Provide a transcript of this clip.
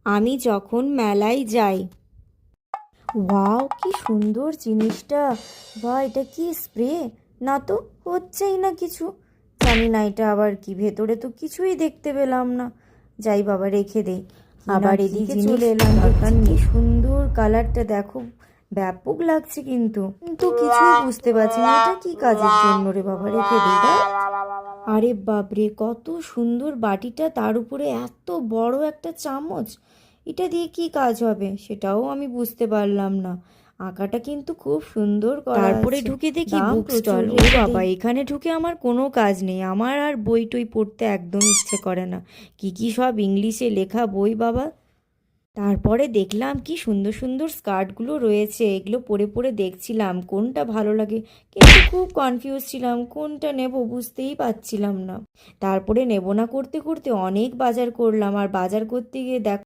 আমি যখন মেলায় যাই। ওয়াও, কি সুন্দর জিনিসটা! বা এটা কি স্প্রে? না তো, হচ্ছেই না কিছু। জানি না এটা আবার কি, ভেতরে তো কিছুই দেখতে পেলাম না। যাই বাবা, রেখে দেই। আবার এদিকে চলে এলাম, দোকান কি সুন্দর কালারটা দেখো, ব্যাপক লাগছে কিন্তু কিন্তু কিছুই বুঝতে পারছি না এটা কি কাজের জন্য রে বাবা, রেখে দিই। আরে বাপরে, কত সুন্দর বাটিটা, তার উপরে এত বড় একটা চামচ। এটা দিয়ে কি কাজ হবে সেটাও আমি বুঝতে পারলাম না। আঁকাটা কিন্তু খুব সুন্দর করা। তারপরে ঢুকে দেখি বুক স্টল। ও বাবা, এখানে ঢুকে আমার কোনো কাজ নেই, আমার আর বই টই পড়তে একদম ইচ্ছে করে না। কি কি সব ইংলিশে লেখা বই বাবা। তারপরে দেখলাম কি সুন্দর সুন্দর স্কার্টগুলো রয়েছে, এগুলো পরে পরে দেখছিলাম কোনটা ভালো লাগে, কিন্তু খুব কনফিউজ ছিলাম কোনটা নেব, বুঝতেই পারছিলাম না। তারপরে নেব না করতে করতে অনেক বাজার করলাম, আর বাজার করতে গিয়ে দেখ